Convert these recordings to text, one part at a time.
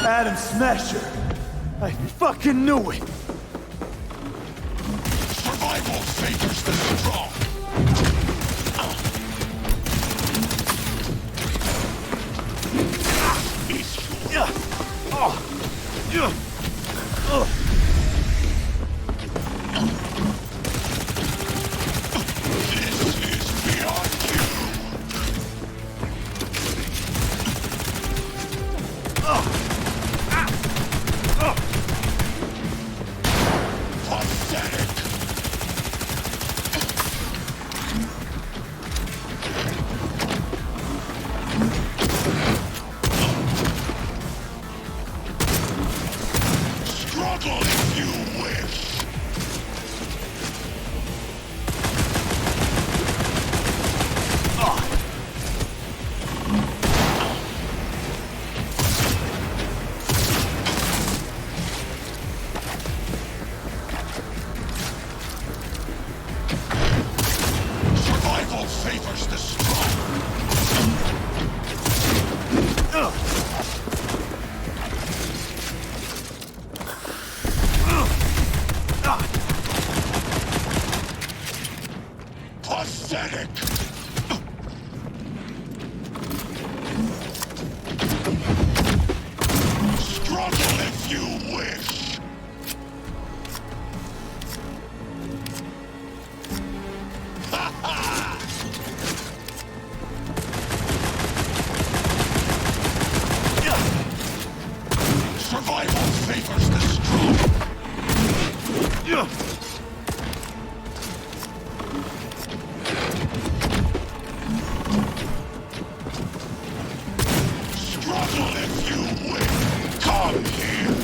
Adam Smasher. I fucking knew it. Survival favors the strong. Pathetic! Struggle if you wish! Ha ha! Survival favors the strong! If you will, come here.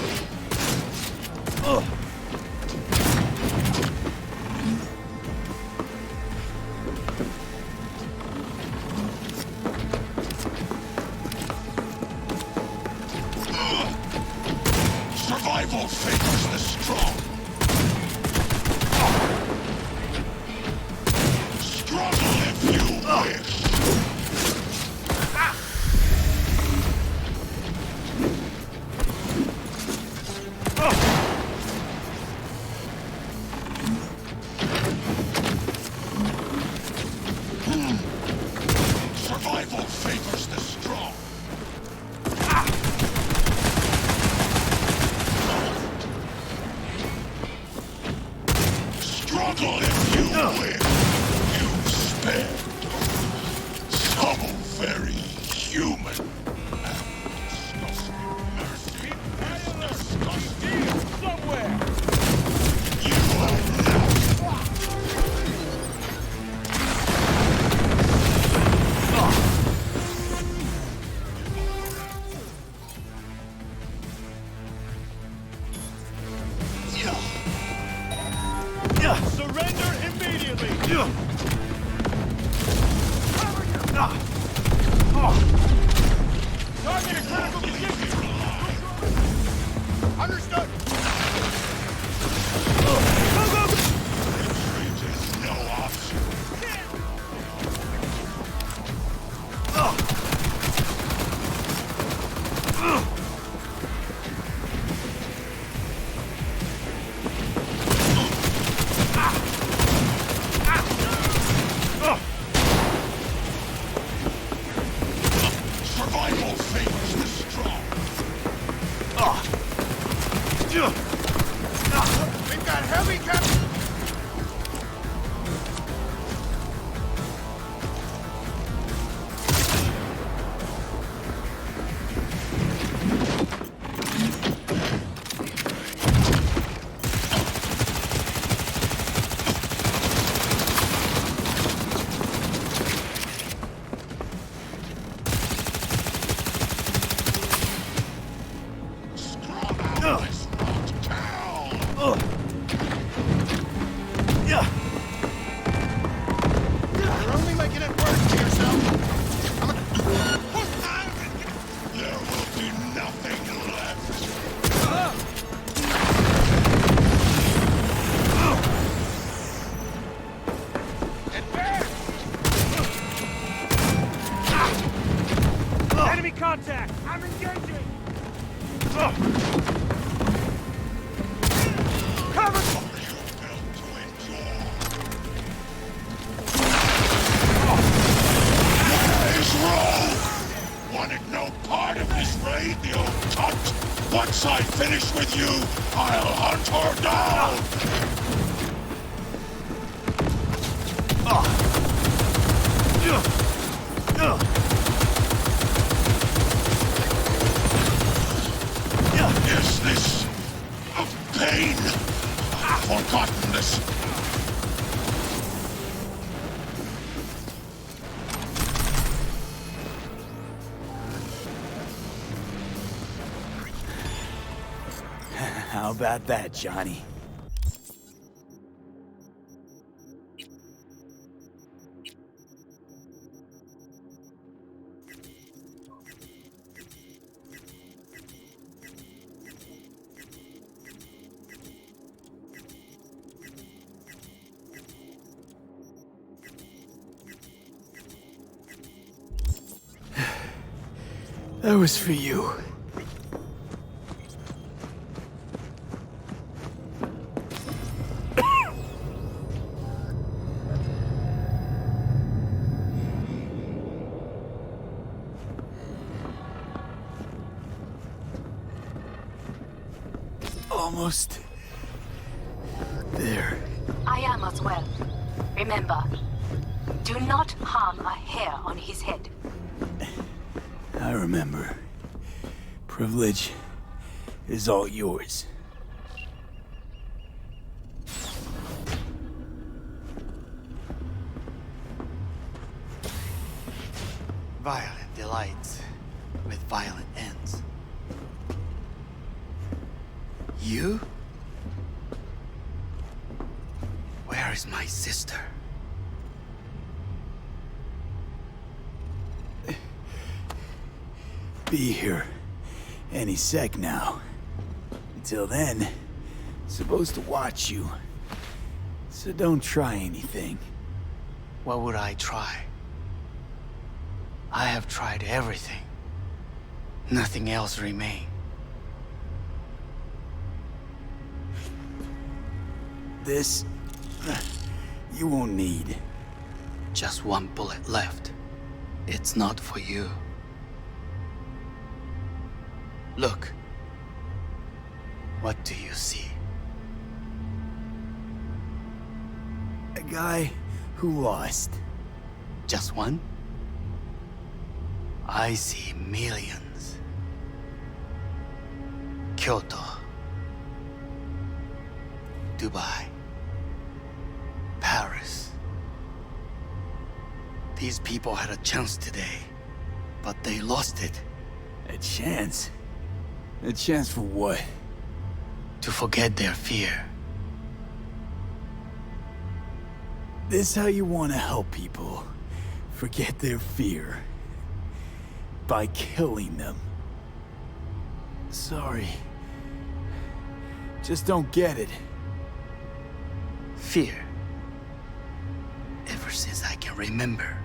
Survival favors the strong. Struggle if you wish. Survival favors the strong. Struggle if you will. You spare. So very human. Mercy is disgusting. Somewhere. You are not. Surrender immediately! Target a critical position! Understood! Retreat is no option. Survival favors the strong. We've got heavy capture! You're only making it worse for yourself. There will be nothing left. Advance! Enemy contact! I'm engaging! she's with you, I'll hunt her down! Is this of pain? I've forgotten this. How about that, Johnny? That was for you. Almost there. I am as well. Remember, do not harm a hair on his head. I remember. Privilege is all yours. Violent delights with violent ends. You? Where is my sister? Be here any sec now. Until then, supposed to watch you. So don't try anything. What would I try? I have tried everything. Nothing else remains. This, you won't need. Just one bullet left. It's not for you. Look. What do you see? A guy who lost. Just one? I see millions. Kyoto. Dubai. Paris. These people had a chance today, but they lost it. A chance? A chance for what? To forget their fear. This how you want to help people forget their fear? By killing them. Sorry. Just don't get it. Fear. Ever since I can remember,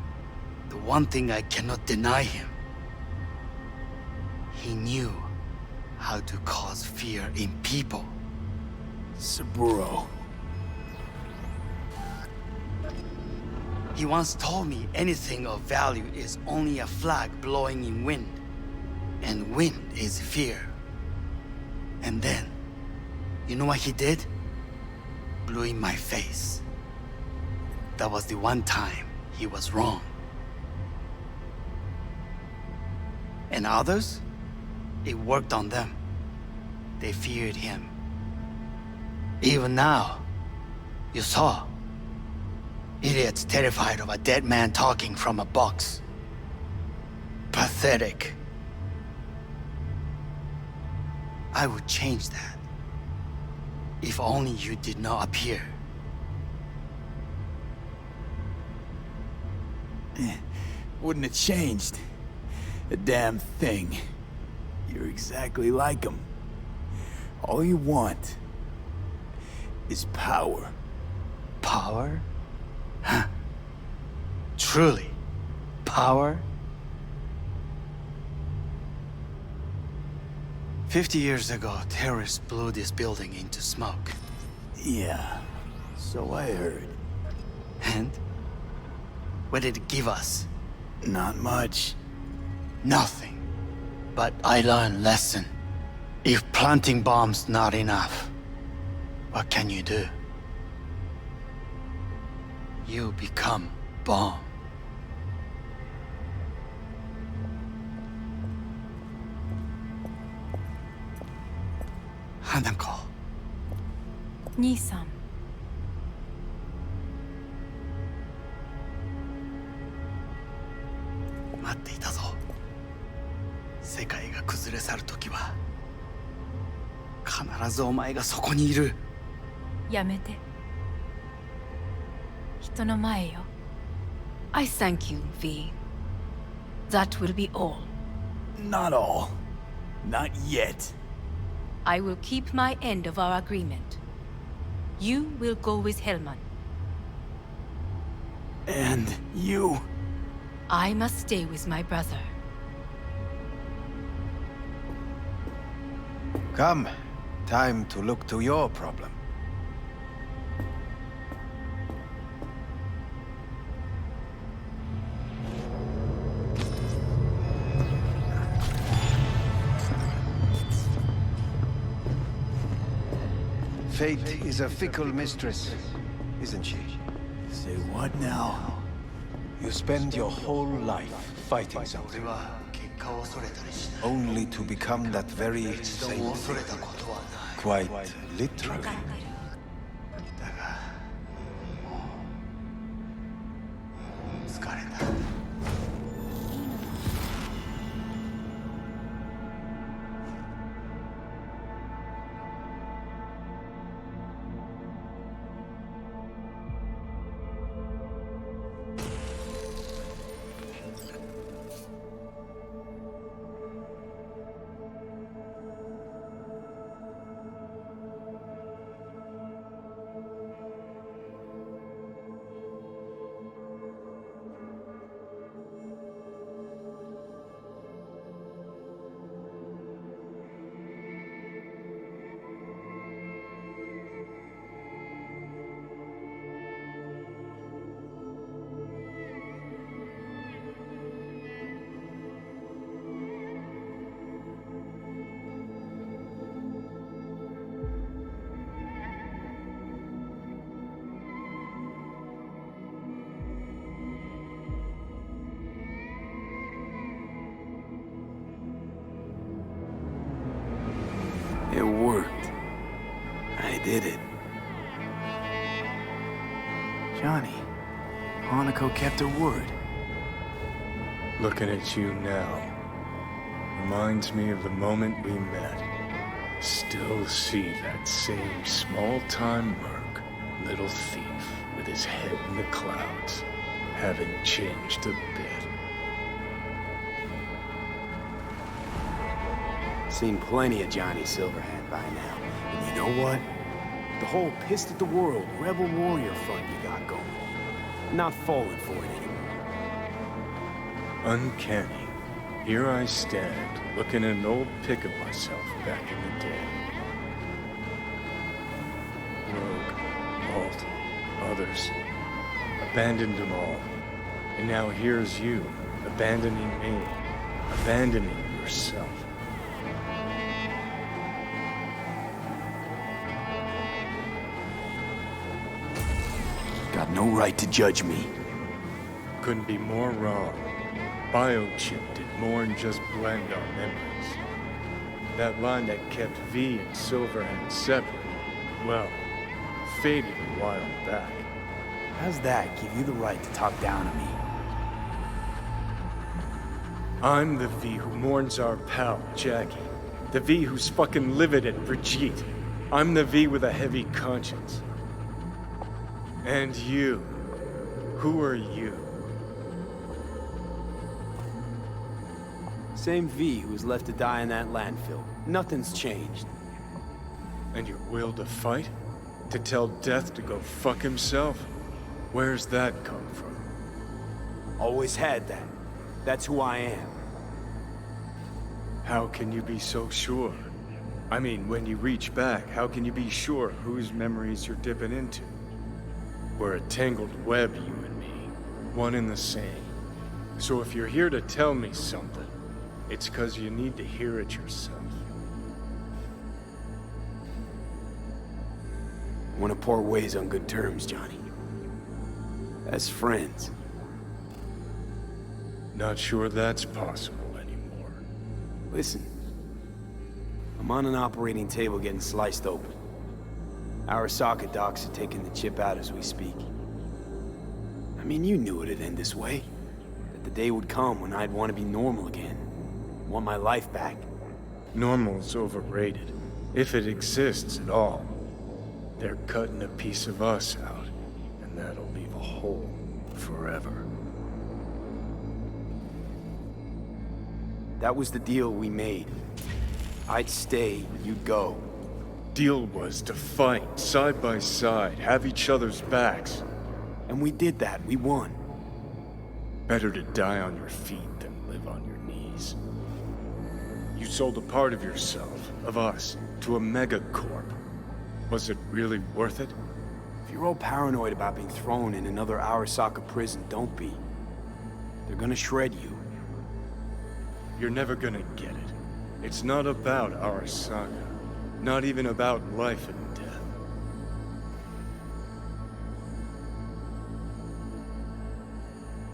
the one thing I cannot deny him. He knew how to cause fear in people. Saburo. He once told me anything of value is only a flag blowing in wind. And wind is fear. And then, you know what he did? Blew in my face. That was the one time he was wrong. And others? It worked on them. They feared him. Even now, you saw. Idiots terrified of a dead man talking from a box. Pathetic. I would change that. If only you did not appear. Wouldn't have changed a damn thing. You're exactly like him. All you want is power. Power? Huh. Truly, power? 50 years ago, terrorists blew this building into smoke. Yeah, so I heard. And? What did it give us? Not much. Nothing. But I learned lesson. If planting bombs not enough, what can you do? You become bomb. Hanako. 兄さん。待っていたぞ。世界が崩れ去る時は必ずお前がそこにいる。やめて。人の前よ。I thank you, V. That will be all. Not all. Not yet. I will keep my end of our agreement. You will go with Hellman. And you... I must stay with my brother. Come. Time to look to your problem. Fate is a fickle mistress, isn't she? Say what now? You spend your whole life fighting 俺 something, は結果を恐れたりしない。 only to become that very 一度 same も恐れ thing. たことはない。 Quite literally. だがもう疲れた。It worked. I did it. Johnny, Hanako kept her word. Looking at you now reminds me of the moment we met. Still see that same small-time merc, little thief with his head in the clouds. Haven't changed a bit. Seen plenty of Johnny Silverhand by now. And you know what? The whole pissed at the world, rebel warrior front you got going. I'm not falling for it anymore. Uncanny. Here I stand, looking at an old pic of myself back in the day. Rogue, Alt, others. Abandoned them all. And now here's you, abandoning me. Abandoning yourself. Got no right to judge me. Couldn't be more wrong. Biochip did more than just blend our memories. That line that kept V and Silverhand separate, well, faded a while back. How's that give you the right to talk down to me? I'm the V who mourns our pal, Jackie. The V who's fucking livid at Brigitte. I'm the V with a heavy conscience. And you. Who are you? Same V who was left to die in that landfill. Nothing's changed. And your will to fight? To tell death to go fuck himself? Where's that come from? Always had that. That's who I am. How can you be so sure? I mean, when you reach back, how can you be sure whose memories you're dipping into? We're a tangled web, you and me. One and the same. So if you're here to tell me something, it's 'cause you need to hear it yourself. want to part ways on good terms, Johnny. As friends. Not sure that's possible anymore. Listen. I'm on an operating table getting sliced open. Arasaka docs are taking the chip out as we speak. I mean, you knew it'd end this way. That the day would come when I'd want to be normal again. Want my life back. Normal's overrated. If it exists at all. They're cutting a piece of us out, and that'll leave a hole forever. That was the deal we made. I'd stay, you'd go. Deal was to fight, side by side, have each other's backs. And we did that, we won. Better to die on your feet than live on your knees. You sold a part of yourself, of us, to a megacorp. Was it really worth it? If you're all paranoid about being thrown in another Arasaka prison, don't be. They're gonna shred you. You're never gonna get it. It's not about Arasaka. Not even about life and death.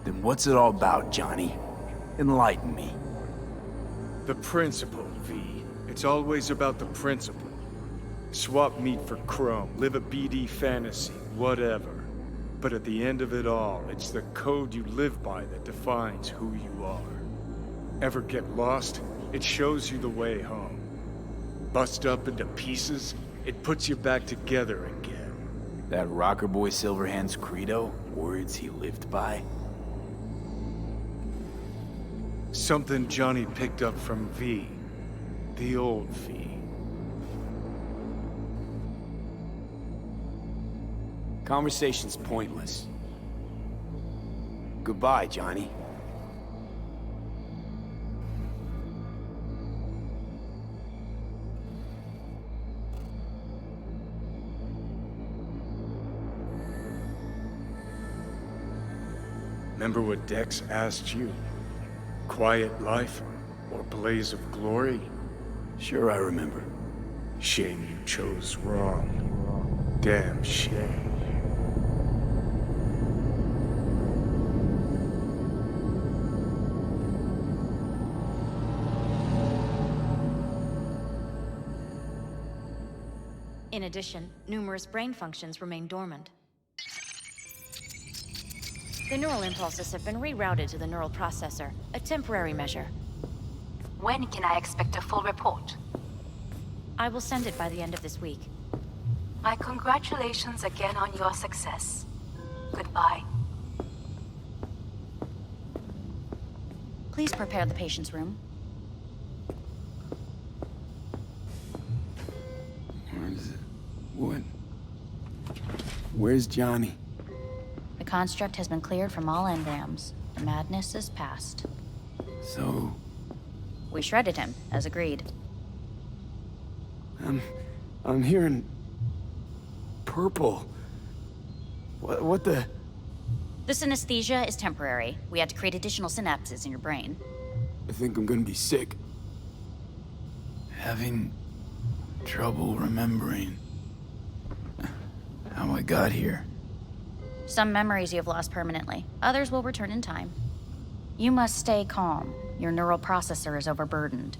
Then what's it all about, Johnny? Enlighten me. The principle, V. It's always about the principle. Swap meat for chrome, live a BD fantasy, whatever. But at the end of it all, it's the code you live by that defines who you are. Ever get lost? It shows you the way home. Bust up into pieces, it puts you back together again. That rocker boy Silverhand's credo? Words he lived by? Something Johnny picked up from V. The old V. Conversation's pointless. Goodbye, Johnny. Remember what Dex asked you? Quiet life or blaze of glory? Sure, I remember. Shame you chose wrong. Damn shame. In addition, numerous brain functions remain dormant. The neural impulses have been rerouted to the neural processor, a temporary measure. When can I expect a full report? I will send it by the end of this week. My congratulations again on your success. Goodbye. Please prepare the patient's room. Where's it? What? Where's Johnny? The construct has been cleared from all engrams. The madness is past. So... We shredded him, as agreed. I'm hearing... purple. What the... The synesthesia is temporary. We had to create additional synapses in your brain. I think I'm gonna be sick. Having trouble remembering how I got here. Some memories you have lost permanently. Others will return in time. You must stay calm. Your neural processor is overburdened.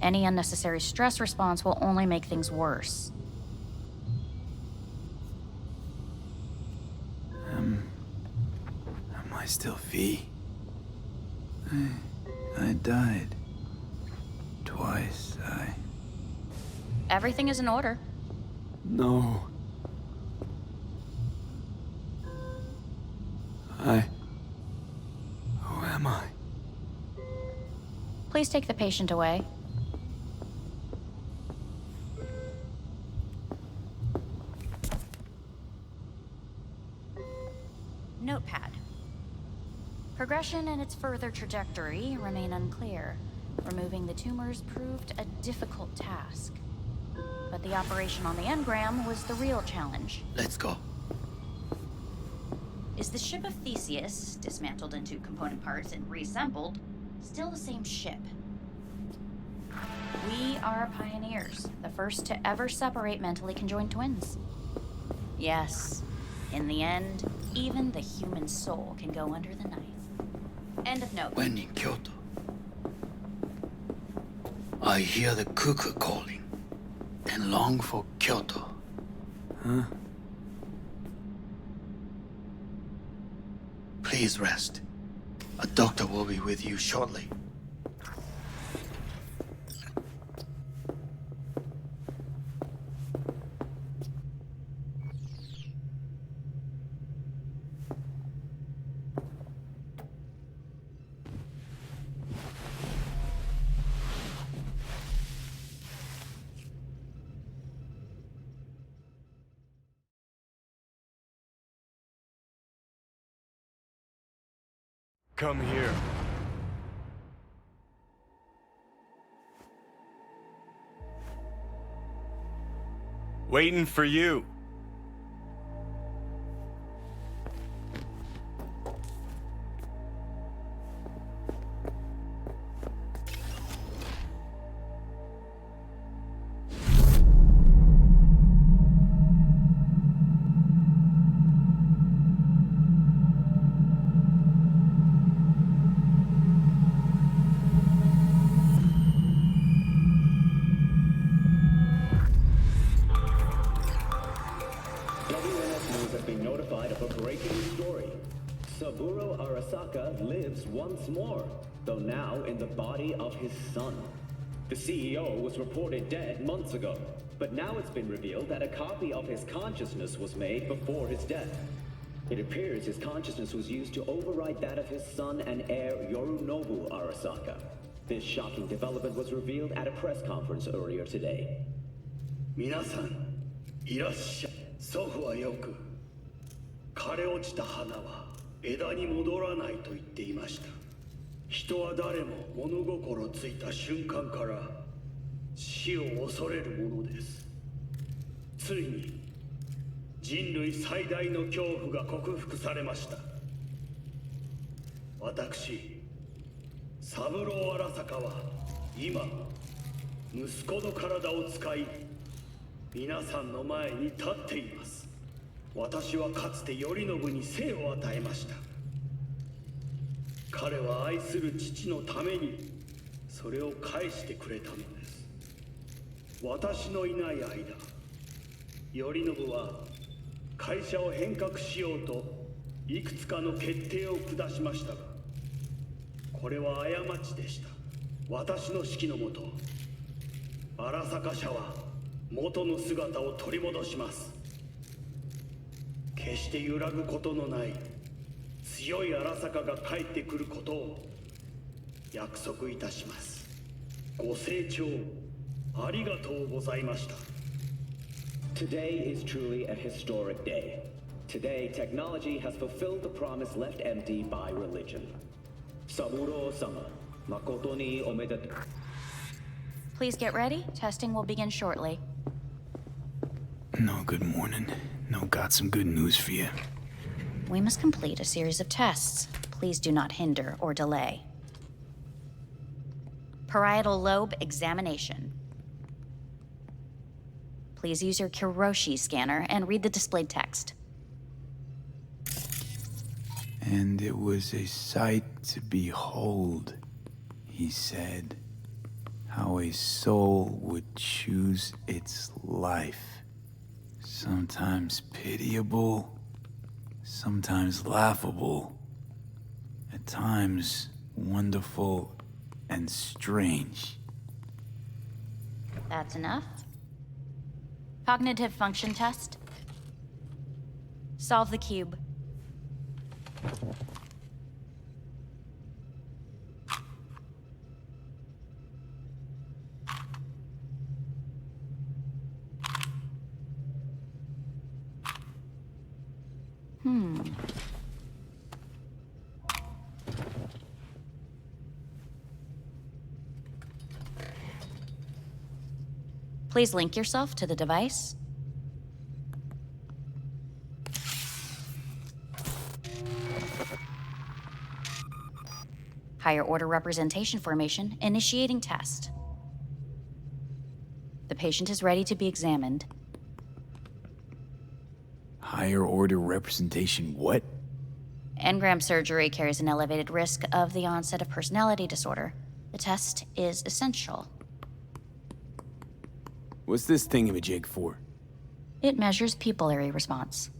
Any unnecessary stress response will only make things worse. Am I still V? I died. Twice, Everything is in order. No. Who am I? Please take the patient away. Notepad. Progression and its further trajectory remain unclear. Removing the tumors proved a difficult task. But the operation on the engram was the real challenge. Let's go. Is the ship of Theseus, dismantled into component parts and reassembled, still the same ship? We are pioneers, the first to ever separate mentally conjoined twins. Yes. In the end, even the human soul can go under the knife. End of note. When in Kyoto, I hear the cuckoo calling and long for Kyoto. Huh? Please rest. A doctor will be with you shortly. Come here. Waiting for you. WNS News has been notified of a breaking story. Saburo Arasaka lives once more, though now in the body of his son. The CEO was reported dead months ago, but now it's been revealed that a copy of his consciousness was made before his death. It appears his consciousness was used to override that of his son and heir Yorinobu Arasaka. This shocking development was revealed at a press conference earlier today. 皆さん、いらっしゃい。祖父はよく、枯れ落ちた花は枝に戻らないと言っていました。人は誰も物心ついた瞬間から死を恐れるものです。ついに人類最大の恐怖が克服されました。私、三郎荒坂は今、息子の体を使い、皆さんの前に立っています。私はかつて頼信に生を与えました。彼は愛する父のためにそれを返してくれたのです。私のいない間、頼信は会社を変革しようといくつかの決定を下しましたが、これは過ちでした。私の指揮のもと、荒坂社は元の姿を取り戻します。決して揺らぐことのない強い荒坂が帰ってくることを約束いたします。ご清聴ありがとうございました。 Today is truly a historic day. Today, technology has fulfilled the promise left empty by religion. Saburo-sama, makoto ni omedetou. Please get ready. Testing will begin shortly. No, good morning. No, got some good news for you. We must complete a series of tests. Please do not hinder or delay. Parietal lobe examination. Please use your Kiroshi scanner and read the displayed text. And it was a sight to behold, he said, how a soul would choose its life. Sometimes pitiable, sometimes laughable, at times wonderful and strange. That's enough. Cognitive function test. Solve the cube. Please link yourself to the device. Higher order representation formation, initiating test. The patient is ready to be examined. Higher order representation what? Engram surgery carries an elevated risk of the onset of personality disorder. The test is essential. What's this thingamajig for? It measures pupillary response.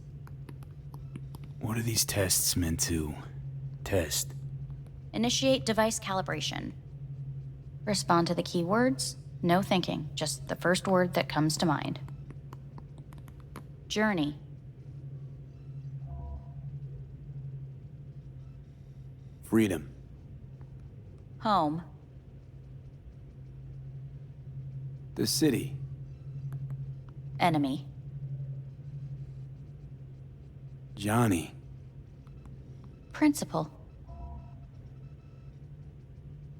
What are these tests meant to test? Initiate device calibration. Respond to the keywords. No thinking, just the first word that comes to mind. Journey. Freedom. Home. The city. Enemy. Johnny. Principal.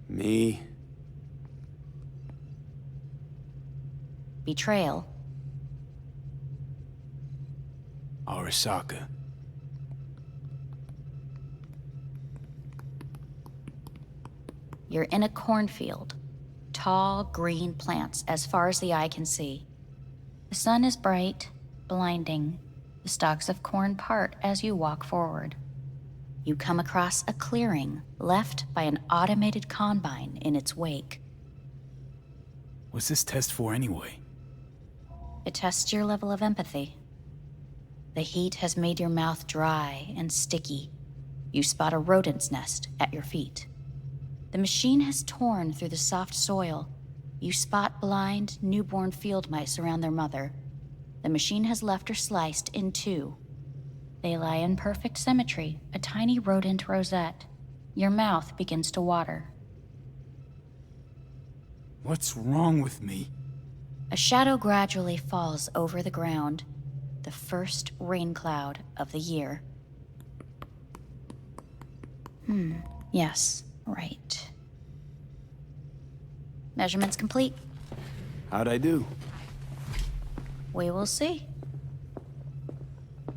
Me. Betrayal. Arasaka. You're in a cornfield. Tall, green plants as far as the eye can see. The sun is bright, blinding. The stalks of corn part as you walk forward. You come across a clearing left by an automated combine in its wake. What's this test for anyway? It tests your level of empathy. The heat has made your mouth dry and sticky. You spot a rodent's nest at your feet. The machine has torn through the soft soil. You spot blind, newborn field mice around their mother. The machine has left her sliced in two. They lie in perfect symmetry, a tiny rodent rosette. Your mouth begins to water. What's wrong with me? A shadow gradually falls over the ground. The first rain cloud of the year. Yes, right. Measurements complete. How'd I do? We will see.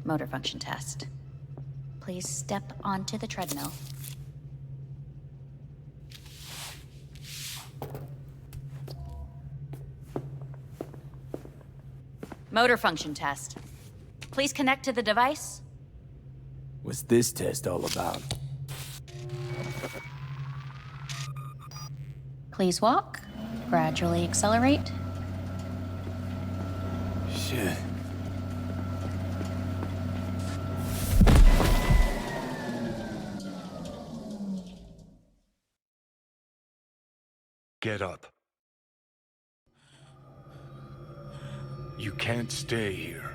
Motor function test. Please step onto the treadmill. Motor function test. Please connect to the device. What's this test all about? Please walk. Gradually accelerate. Shit. Get up. You can't stay here.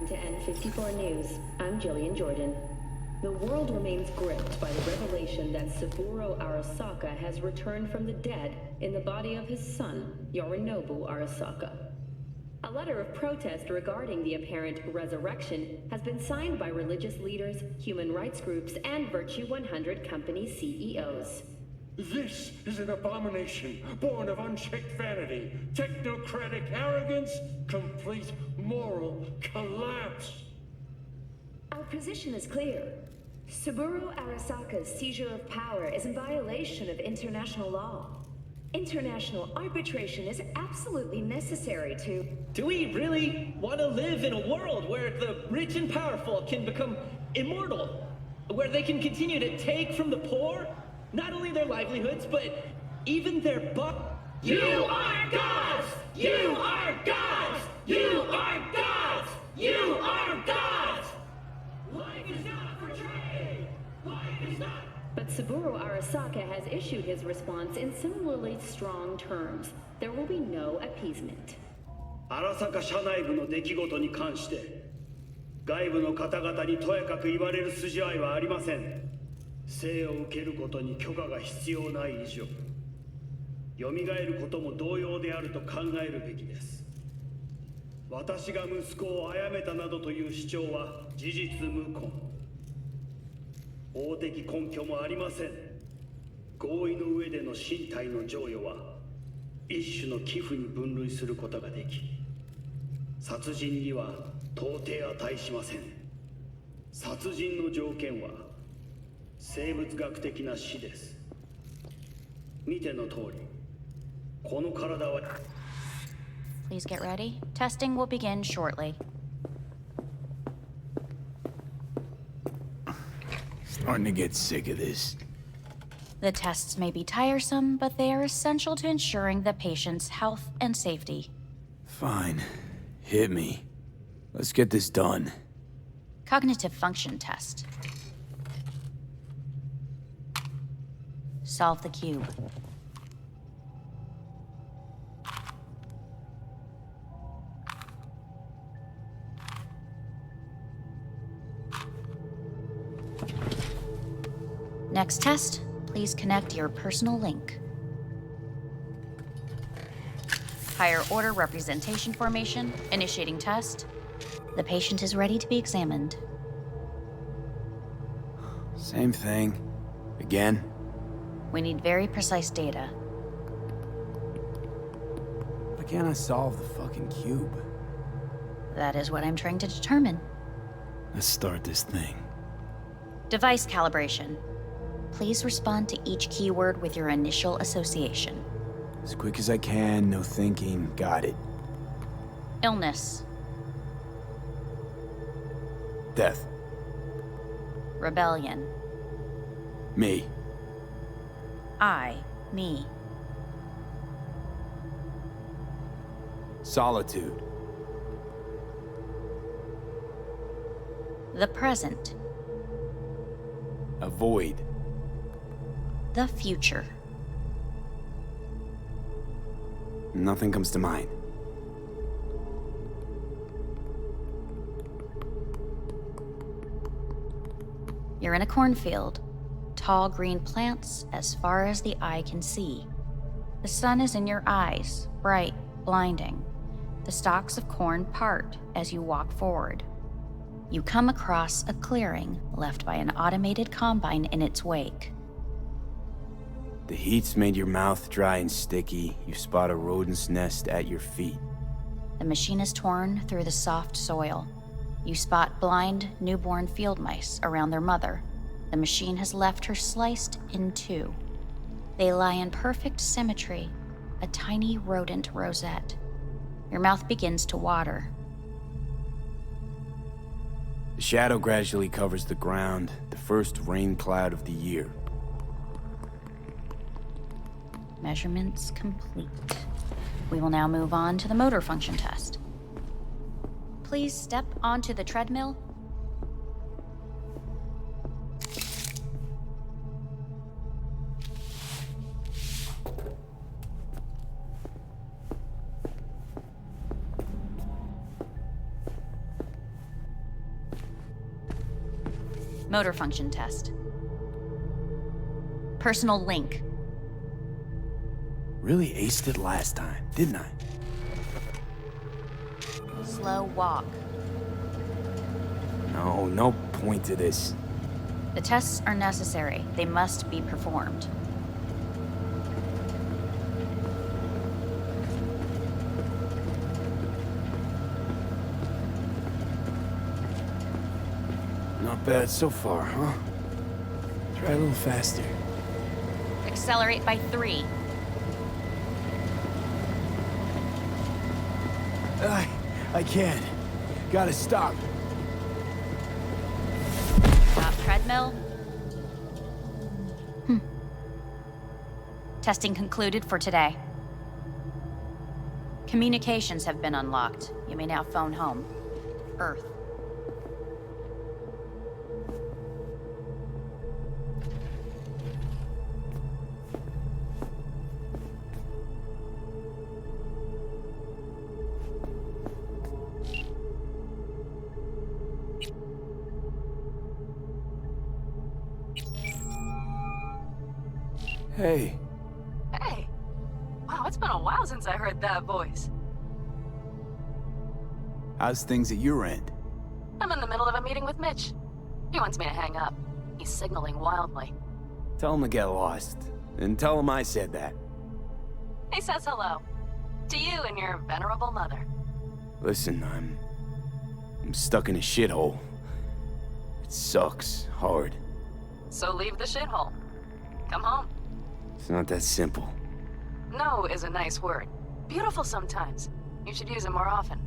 To N54 News, I'm Jillian Jordan. The world remains gripped by the revelation that Saburo Arasaka has returned from the dead in the body of his son, Yorinobu Arasaka. A letter of protest regarding the apparent resurrection has been signed by religious leaders, human rights groups, and Virtue 100 company CEOs. This is an abomination born of unchecked vanity, technocratic arrogance, complete moral collapse. Our position is clear. Saburo Arasaka's seizure of power is in violation of international law. International arbitration is absolutely necessary to... Do we really want to live in a world where the rich and powerful can become immortal? Where they can continue to take from the poor? Not only their livelihoods, but even their You are gods! You are gods! You are gods! You are gods! Life is not for trade! Life is not... But Saburo Arasaka has issued his response in similarly strong terms. There will be no appeasement. 荒坂社内部の出来事に関して外部の方々にとやかく言われる筋合いはありません。生を受けることに許可が必要ない以上、蘇ることも同様であると考えるべきです。私が息子を殺めたなどという主張は事実無根。法的根拠もありません。合意の上での身体の贈与は一種の寄付に分類することができ、殺人には到底値しません。殺人の条件は生物学的な死です。見ての通り、この体は。 Please get ready. Testing will begin shortly. Starting to get sick of this. The tests may be tiresome, but they are essential to ensuring the patient's health and safety. Fine. Hit me. Let's get this done. Cognitive function test. Solve the cube. Next test, please connect your personal link. Higher order representation formation, initiating test. The patient is ready to be examined. Same thing. Again? We need very precise data. Why can't I solve the fucking cube? That is what I'm trying to determine. Let's start this thing. Device calibration. Please respond to each keyword with your initial association. As quick as I can, no thinking. Got it. Illness. Death. Rebellion. Me. Me. Solitude. The present. Avoid. The future. Nothing comes to mind. You're in a cornfield. Tall green plants as far as the eye can see. The sun is in your eyes, bright, blinding. The stalks of corn part as you walk forward. You come across a clearing left by an automated combine in its wake. The heat's made your mouth dry and sticky. You spot a rodent's nest at your feet. The machine is torn through the soft soil. You spot blind, newborn field mice around their mother. The machine has left her sliced in two. They lie in perfect symmetry, a tiny rodent rosette. Your mouth begins to water. The shadow gradually covers the ground, the first rain cloud of the year. Measurements complete. We will now move on to the motor function test. Please step onto the treadmill. Motor function test. Personal link. Really aced it last time, didn't I? Slow walk. No point to this. The tests are necessary. They must be performed. Not bad so far, huh? Try a little faster. Accelerate by 3. I can't. Gotta stop. Stop treadmill. Testing concluded for today. Communications have been unlocked. You may now phone home. Earth. Hey. Hey. Wow, it's been a while since I heard that voice. How's things at your end? I'm in the middle of a meeting with Mitch. He wants me to hang up. He's signaling wildly. Tell him to get lost. And tell him I said that. He says hello. To you and your venerable mother. Listen, I'm stuck in a shithole. It sucks hard. So leave the shithole. Come home. It's not that simple. No is a nice word. Beautiful sometimes. You should use it more often.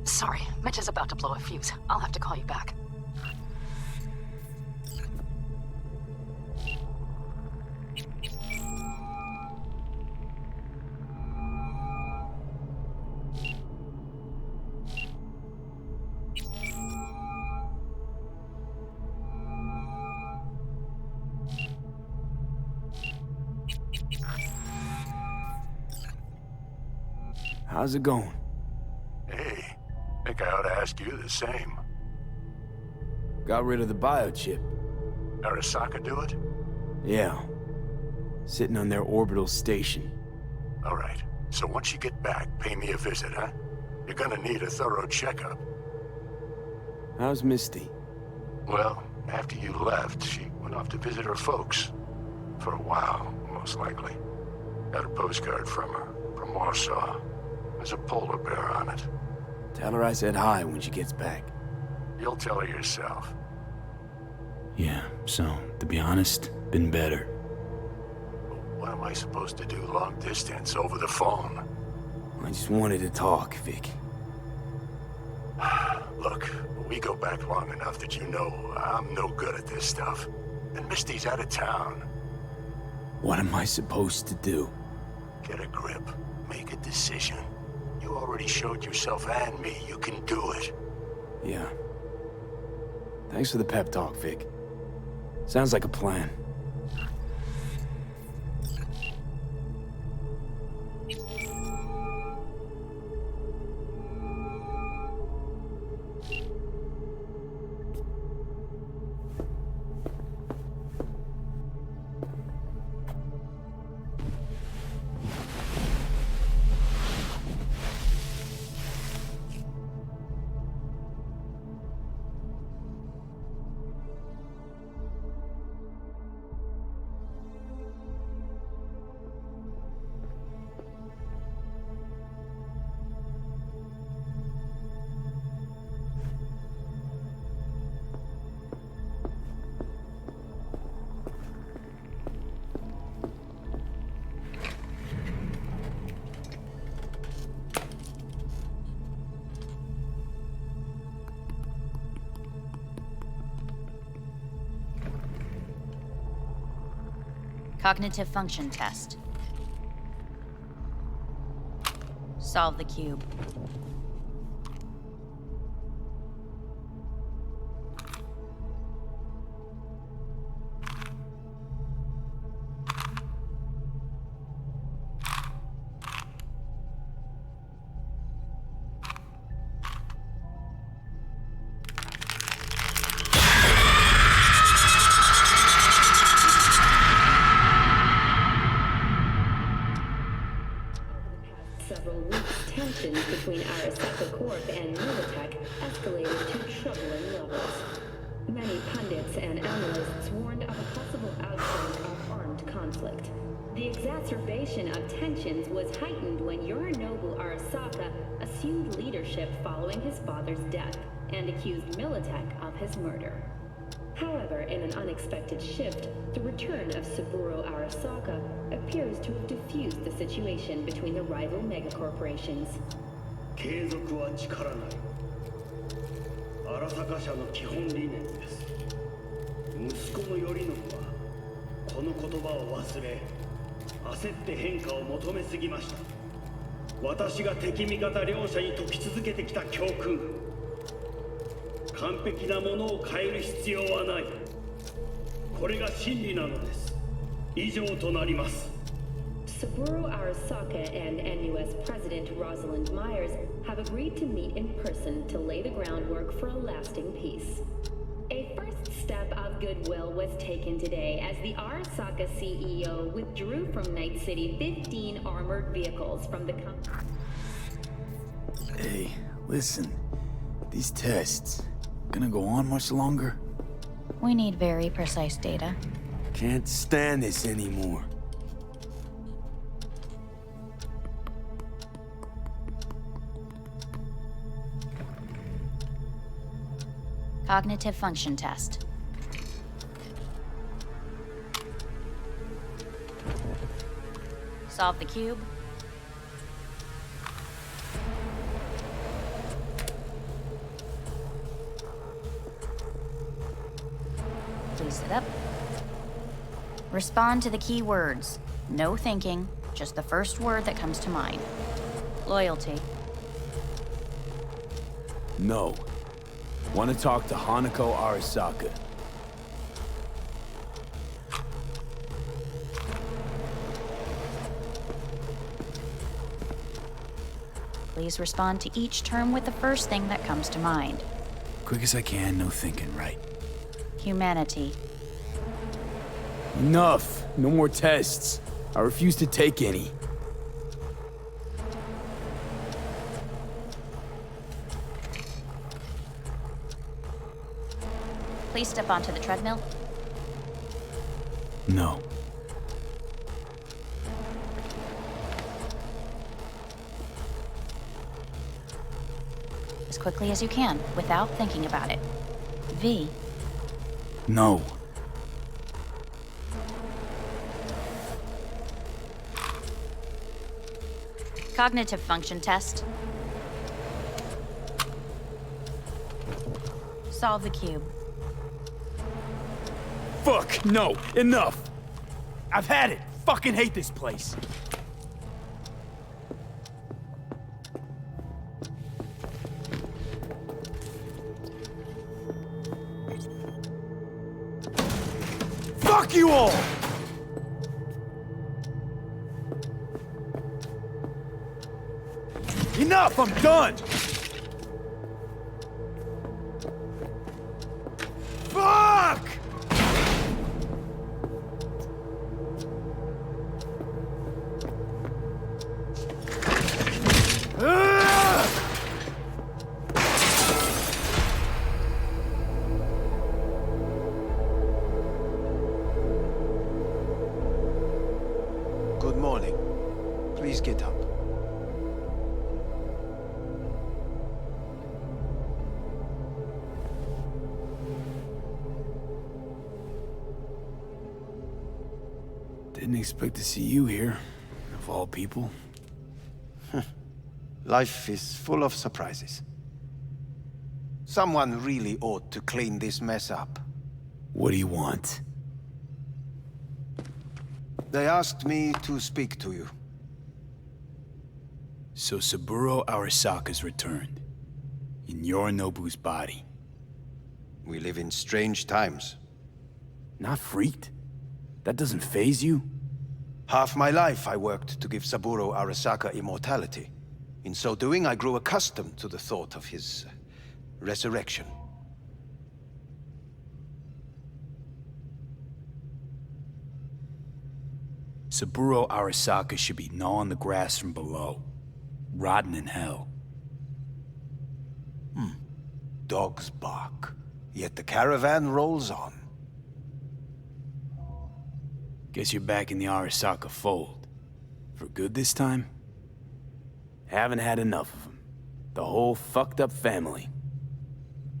Sorry, Mitch is about to blow a fuse. I'll have to call you back. How's it going? Hey, think I ought to ask you the same. Got rid of the biochip. Arasaka do it? Yeah. Sitting on their orbital station. All right. So once you get back, pay me a visit, huh? You're gonna need a thorough checkup. How's Misty? Well, after you left, she went off to visit her folks. For a while, most likely. Got a postcard from her, from Warsaw. There's a polar bear on it. Tell her I said hi when she gets back. You'll tell her yourself. Yeah, so, to be honest, been better. What am I supposed to do long distance over the phone? I just wanted to talk, Vic. Look, we go back long enough that you know I'm no good at this stuff. And Misty's out of town. What am I supposed to do? Get a grip. Make a decision. You already showed yourself and me you can do it. Yeah. Thanks for the pep talk, Vic. Sounds like a plan. Cognitive function test. Solve the cube. Several weeks, tensions between Arasaka Corp and Militech escalated to troubling levels. Many pundits and analysts warned of a possible outbreak of armed conflict. The exacerbation of tensions was heightened when Yorinobu Arasaka assumed leadership following his father's death and accused Militech of his murder. However, in an unexpected shift, the return of Saburo Arasaka appears to have diffused the situation between the rival megacorporations. 継続は力なり。荒坂社の基本理念です。息子の頼信はこの言葉を忘れ、焦って変化を求めすぎました。私が敵味方両者に説き続けてきた教訓。完璧なものを変える必要はない。これが真理なのです。以上となります。Saburo Arasaka and NUS President Rosalind Myers have agreed to meet in person to lay the groundwork for a lasting peace. A first step of goodwill was taken today as the Arasaka CEO withdrew from Night City 15 armored vehicles from the company. Hey, listen. These tests, gonna go on much longer? We need very precise data. Can't stand this anymore. Cognitive function test. Solve the cube. Please sit up. Respond to the key words. No thinking, just the first word that comes to mind. Loyalty. No. Want to talk to Hanako Arasaka. Please respond to each term with the first thing that comes to mind. Quick as I can, no thinking, right? Humanity. Enough. No more tests. I refuse to take any. Please step onto the treadmill. No. As quickly as you can, without thinking about it. V. No. Cognitive function test. Solve the cube. Fuck, no, enough. I've had it. Fucking hate this place. Fuck you all! Enough, I'm done! Fuck! Good morning. Please get up. Didn't expect to see you here, of all people. Life is full of surprises. Someone really ought to clean this mess up. What do you want? They asked me to speak to you. So Saburo Arasaka's returned. In Yorinobu's body. We live in strange times. Not freaked? That doesn't faze you? Half my life I worked to give Saburo Arasaka immortality. In so doing, I grew accustomed to the thought of his resurrection. Saburo Arasaka should be gnawing the grass from below. Rotting in hell. Dogs bark, yet the caravan rolls on. Guess you're back in the Arasaka fold. For good this time? Haven't had enough of them. The whole fucked up family.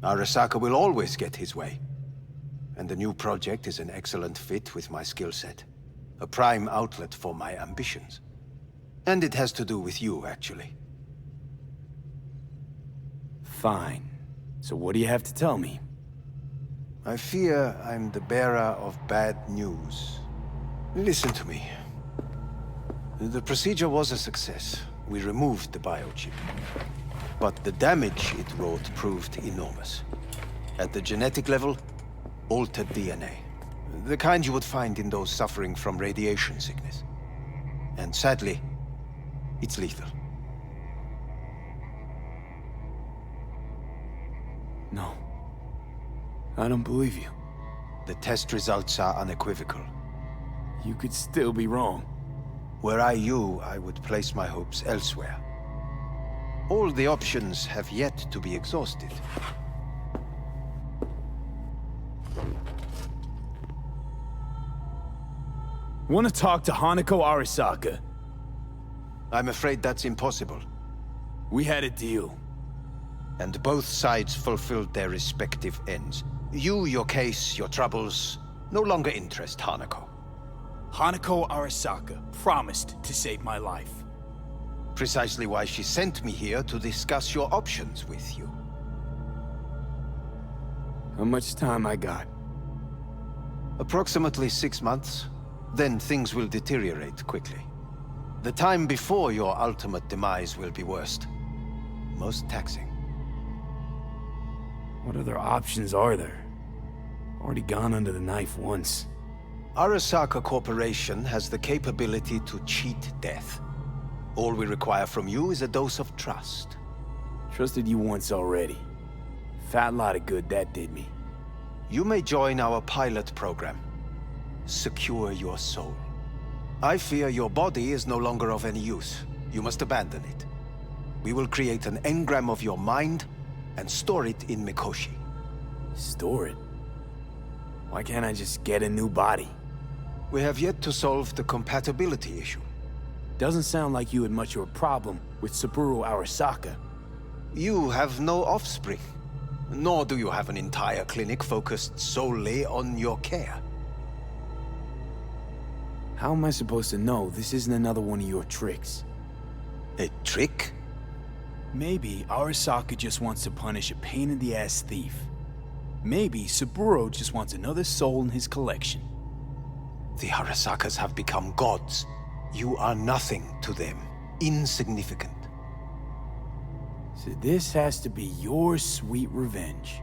Arasaka will always get his way. And the new project is an excellent fit with my skill set. A prime outlet for my ambitions. And it has to do with you, actually. Fine. So what do you have to tell me? I fear I'm the bearer of bad news. Listen to me. The procedure was a success. We removed the biochip. But the damage it wrought proved enormous. At the genetic level, altered DNA. The kind you would find in those suffering from radiation sickness. And sadly, it's lethal. No. I don't believe you. The test results are unequivocal. You could still be wrong. Were I you, I would place my hopes elsewhere. All the options have yet to be exhausted. Want to talk to Hanako Arasaka? I'm afraid that's impossible. We had a deal. And both sides fulfilled their respective ends. You, your case, your troubles, no longer interest Hanako. Hanako Arasaka promised to save my life. Precisely why she sent me here to discuss your options with you. How much time I got? Approximately 6 months. Then things will deteriorate quickly. The time before your ultimate demise will be worst. Most taxing. What other options are there? Already gone under the knife once. Arasaka Corporation has the capability to cheat death. All we require from you is a dose of trust. Trusted you once already. Fat lot of good that did me. You may join our pilot program. Secure your soul. I fear your body is no longer of any use. You must abandon it. We will create an engram of your mind and store it in Mikoshi. Store it? Why can't I just get a new body? We have yet to solve the compatibility issue. Doesn't sound like you had much of a problem with Saburo Arasaka. You have no offspring. Nor do you have an entire clinic focused solely on your care. How am I supposed to know this isn't another one of your tricks? A trick? Maybe Arasaka just wants to punish a pain-in-the-ass thief. Maybe Saburo just wants another soul in his collection. The Arasakas have become gods. You are nothing to them. Insignificant. So this has to be your sweet revenge.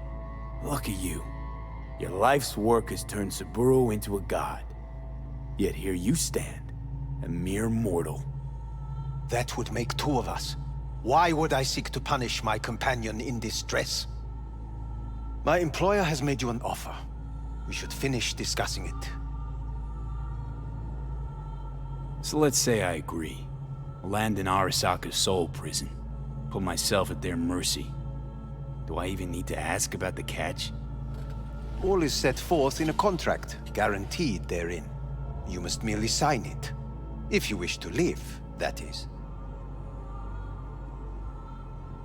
Look at you. Your life's work has turned Saburo into a god. Yet here you stand, a mere mortal. That would make two of us. Why would I seek to punish my companion in distress? My employer has made you an offer. We should finish discussing it. So let's say I agree. Land in Arasaka's soul prison. Put myself at their mercy. Do I even need to ask about the catch? All is set forth in a contract, guaranteed therein. You must merely sign it. If you wish to live, that is.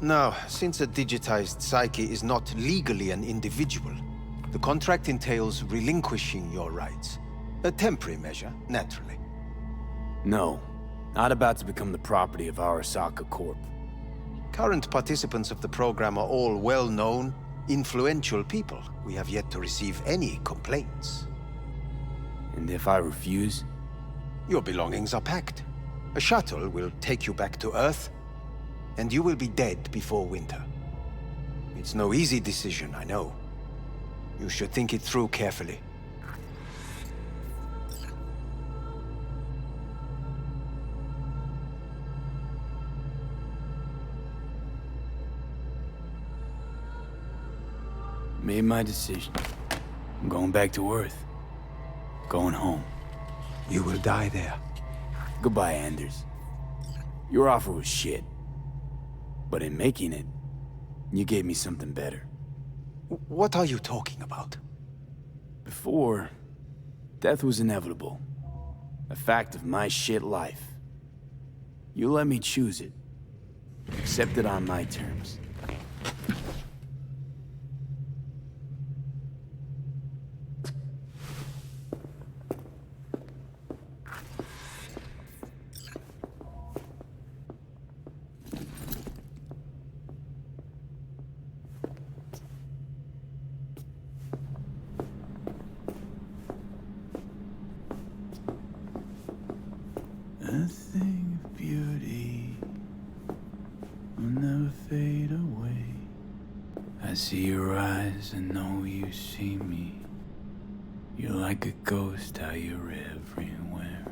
Now, since a digitized psyche is not legally an individual, the contract entails relinquishing your rights. A temporary measure, naturally. No, not about to become the property of Arasaka Corp. Current participants of the program are all well-known, influential people. We have yet to receive any complaints. And if I refuse? Your belongings are packed. A shuttle will take you back to Earth, and you will be dead before winter. It's no easy decision, I know. You should think it through carefully. Made my decision. I'm going back to Earth. Going home. You will die there. Goodbye, Anders. Your offer was shit. But in making it, you gave me something better. What are you talking about? Before, death was inevitable. A fact of my shit life. You let me choose it. Accept it on my terms. A thing of beauty will never fade away. I see your eyes and know you see me. You're like a ghost, how you're everywhere.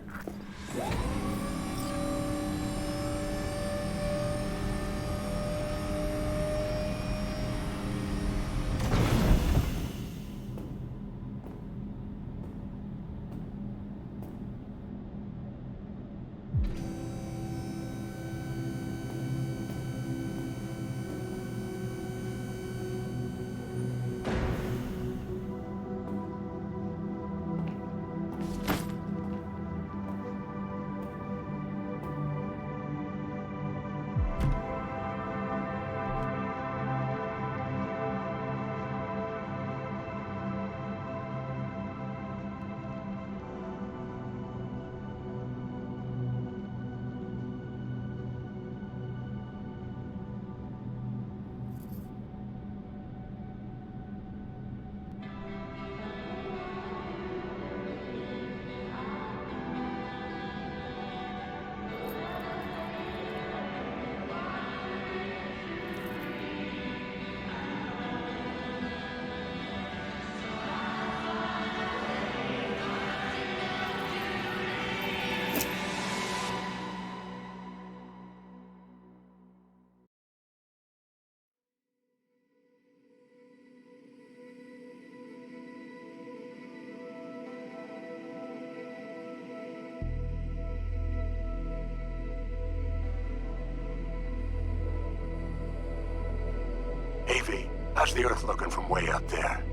How's the Earth looking from way up there?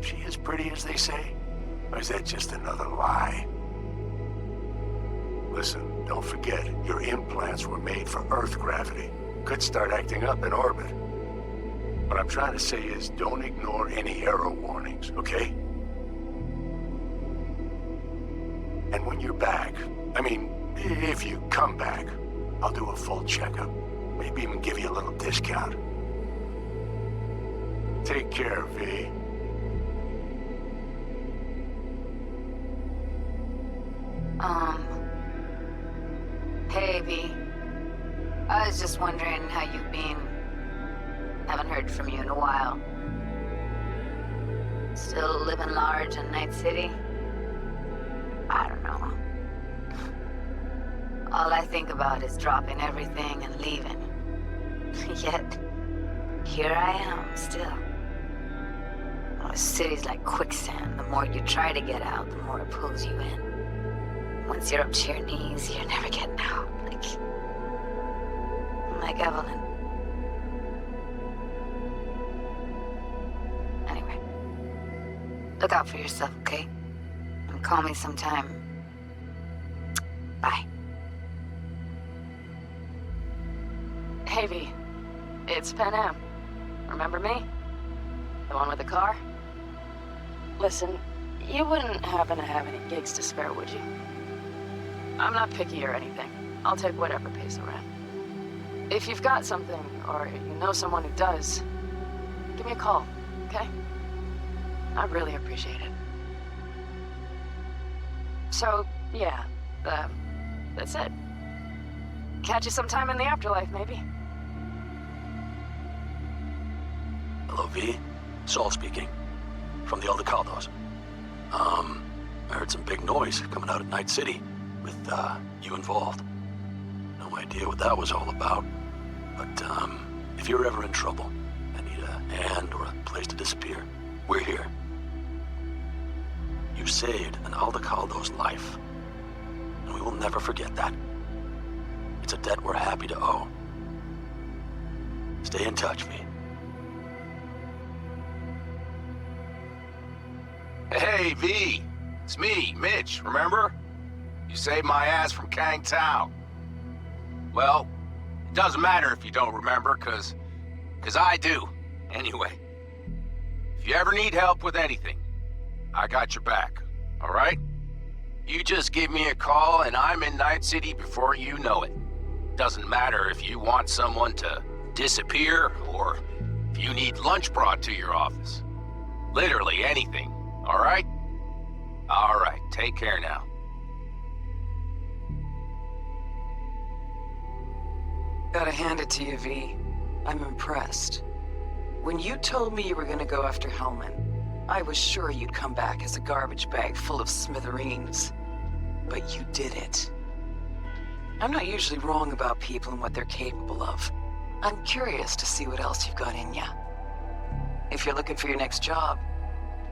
She as pretty as they say? Or is that just another lie? Listen, don't forget, your implants were made for Earth gravity. Could start acting up in orbit. What I'm trying to say is, don't ignore any error warnings, okay? And when you're back, I mean, if you come back, I'll do a full checkup. Maybe even give you a little discount. Take care, V. Hey, V. I was just wondering how you've been. Haven't heard from you in a while. Still living large in Night City? I don't know. All I think about is dropping everything and leaving. Yet, here I am, still. Oh, the city's like quicksand. The more you try to get out, the more it pulls you in. Once you're up to your knees, you're never getting out. Like Evelyn. Anyway, look out for yourself, okay? And call me sometime. Bye. Hey, V. It's Pan Am. Remember me? The one with the car? Listen, you wouldn't happen to have any gigs to spare, would you? I'm not picky or anything. I'll take whatever pays around. If you've got something, or you know someone who does, give me a call, okay? I'd really appreciate it. So, yeah, that's it. Catch you sometime in the afterlife, maybe. Hello, V. Saul speaking. From the Aldecaldos. I heard some big noise coming out of Night City with, you involved. No idea what that was all about. But, if you're ever in trouble and need a hand or a place to disappear, we're here. You saved an Aldecaldo's life. And we will never forget that. It's a debt we're happy to owe. Stay in touch, V. Hey, V. It's me, Mitch, remember? You saved my ass from Kang Tao. Well, it doesn't matter if you don't remember, cause I do. Anyway, if you ever need help with anything, I got your back, all right? You just give me a call and I'm in Night City before you know it. Doesn't matter if you want someone to disappear or if you need lunch brought to your office. Literally anything, all right? All right, take care now. Gotta hand it to you, V. I'm impressed. When you told me you were gonna go after Hellman, I was sure you'd come back as a garbage bag full of smithereens. But you did it. I'm not usually wrong about people and what they're capable of. I'm curious to see what else you've got in ya. If you're looking for your next job,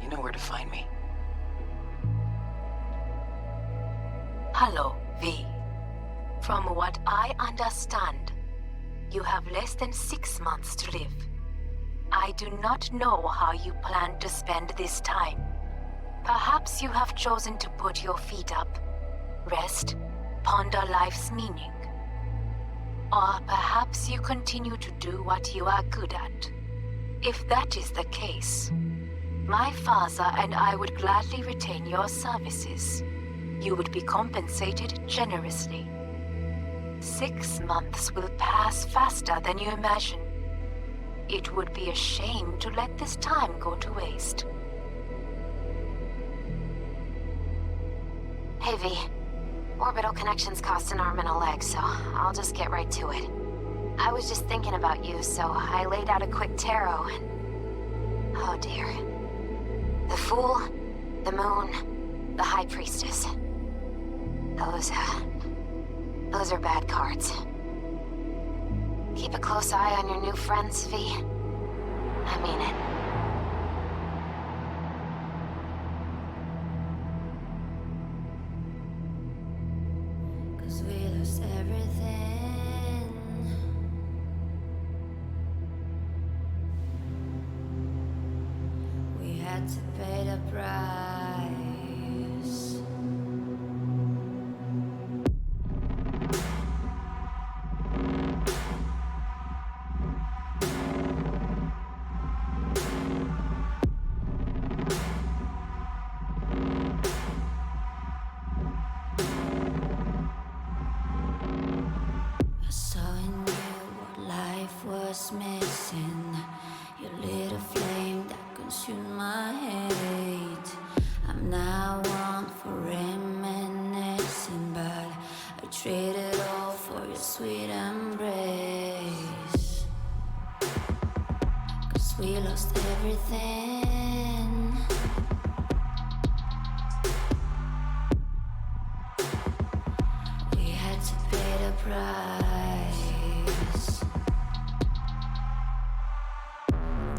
you know where to find me. Hello, V. From what I understand, you have less than 6 months to live. I do not know how you plan to spend this time. Perhaps you have chosen to put your feet up, rest, ponder life's meaning. Or perhaps you continue to do what you are good at. If that is the case, my father and I would gladly retain your services. You would be compensated generously. 6 months will pass faster than you imagine. It would be a shame to let this time go to waste. Hey, V. Orbital connections cost an arm and a leg, so I'll just get right to it. I was just thinking about you, so I laid out a quick tarot and... oh dear. The Fool, the Moon, the High Priestess. Those are bad cards. Keep a close eye on your new friends, V. I mean it. We lost everything. had to pay the price. I saw in you what life was missing. You lit a flame that consumed my hate. I'm now one for reminiscing, but I traded all for your sweet embrace. 'Cause we lost everything. We had to pay the price.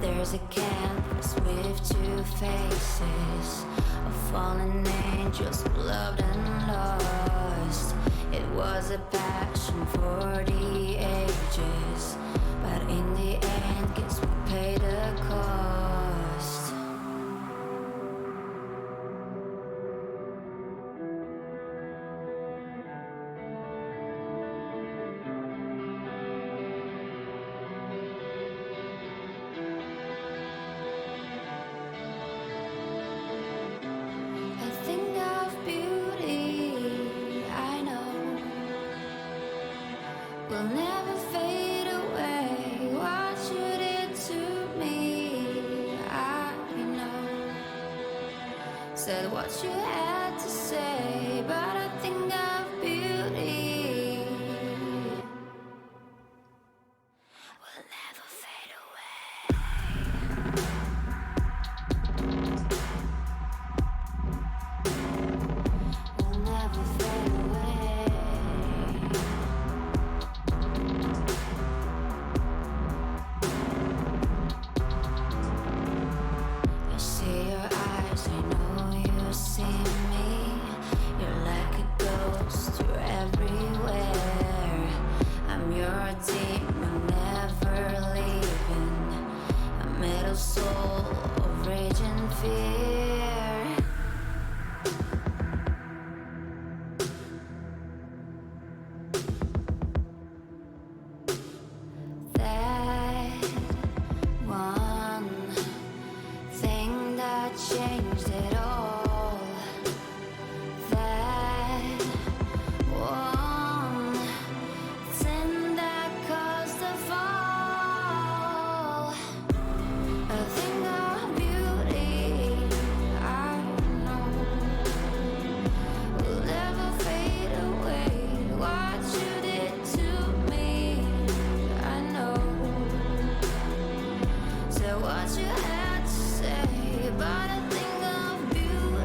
There's a canvas with two faces of fallen angels, loved and lost. It was a passion for the ages, but in the end, guess we paid the cost. I think of beauty, I know, will never fade away. What you did to me, I know. Said what you had to say, but I think of beauty will never fade away. Will never fade away. I see your eyes, I know you see me. You're like a ghost, you're everywhere. I'm your demon, never leaving. A metal soul of rage and fear. That one thing that changed it all. That one thing that caused the fall. A thing of beauty, I know, will never fade away. What you did to me, I know. So what you had to say, but a thing of beauty